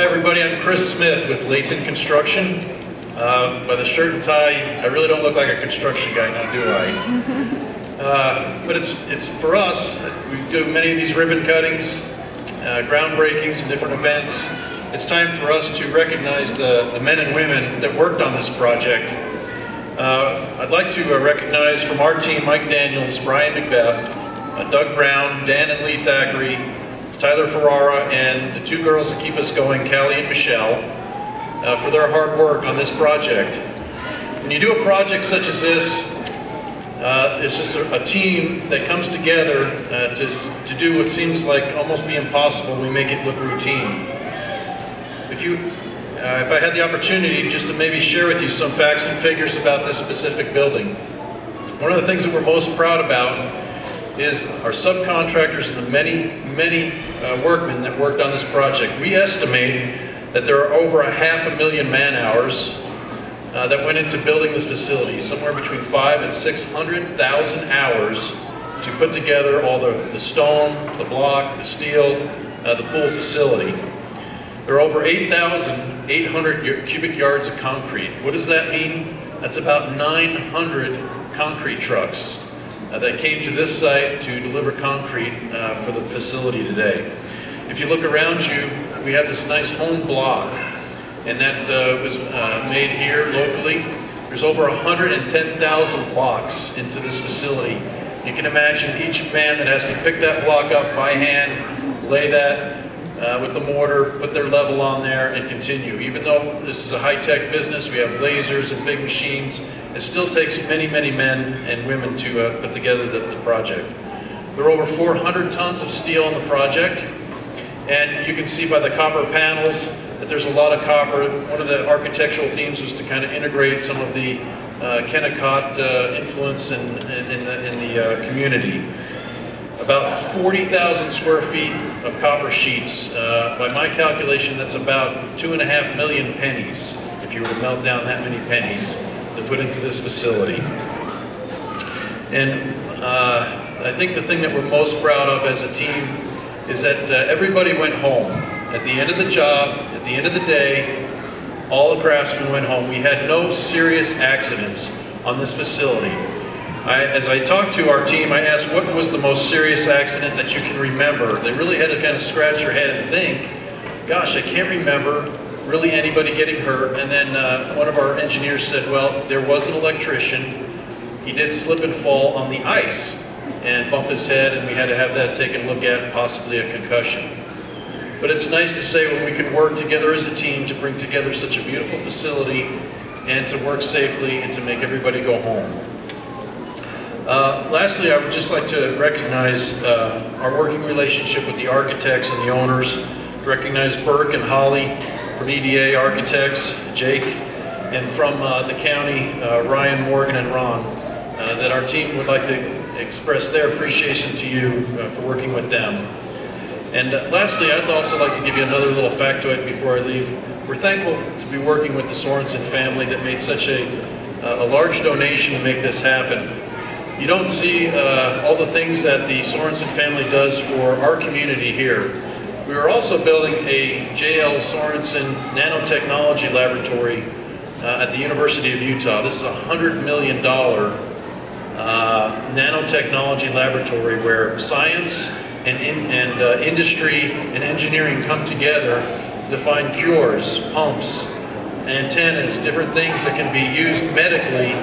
Hi everybody, I'm Chris Smith with Layton Construction. By the shirt and tie, I really don't look like a construction guy now, do I? But it's for us. We do many of these ribbon cuttings, groundbreakings and different events. It's time for us to recognize the men and women that worked on this project. I'd like to recognize from our team Mike Daniels, Brian McBeth, Doug Brown, Dan and Lee Thackeray, Tyler Ferrara, and the two girls that keep us going, Callie and Michelle, for their hard work on this project. When you do a project such as this, it's just a team that comes together to do what seems like almost the impossible. We make it look routine. If I had the opportunity just to maybe share with you some facts and figures about this specific building. One of the things that we're most proud about is our subcontractors and the many workmen that worked on this project. We estimate that there are over 500,000 man-hours that went into building this facility, somewhere between 500,000 and 600,000 hours to put together all the stone, the block, the steel, the pool facility. There are over 8,800 cubic yards of concrete. What does that mean? That's about 900 concrete trucks that came to this site to deliver concrete for the facility today. If you look around you, we have this nice home block, and that was made here locally. There's over 110,000 blocks into this facility. You can imagine each man that has to pick that block up by hand, lay that with the mortar, put their level on there, and continue. Even though this is a high-tech business, we have lasers and big machines, it still takes many men and women to put together the project. There are over 400 tons of steel on the project, and you can see by the copper panels that there's a lot of copper. One of the architectural themes was to kind of integrate some of the Kennecott influence in the community. About 40,000 square feet of copper sheets. By my calculation, that's about 2.5 million pennies, if you were to melt down that many pennies to put into this facility. And I think the thing that we're most proud of as a team is that everybody went home. At the end of the job, at the end of the day, all the craftsmen went home. We had no serious accidents on this facility. As I talked to our team, I asked what was the most serious accident that you can remember. They really had to kind of scratch their head and think, gosh, I can't remember really anybody getting hurt. And then one of our engineers said, well, there was an electrician. He did slip and fall on the ice and bump his head, and we had to have that taken a look at, possibly a concussion. But it's nice to say when we can work together as a team to bring together such a beautiful facility and to work safely and to make everybody go home. Lastly, I would just like to recognize our working relationship with the architects and the owners. Recognize Burke and Holly from EDA Architects, Jake, and from the county, Ryan, Morgan, and Ron, that our team would like to express their appreciation to you for working with them. And lastly, I'd also like to give you another little factoid before I leave. We're thankful to be working with the Sorenson family that made such a large donation to make this happen. You don't see all the things that the Sorenson family does for our community here. We are also building a J.L. Sorenson nanotechnology laboratory at the University of Utah. This is a $100 million nanotechnology laboratory where science and industry and engineering come together to find cures, pumps, antennas, different things that can be used medically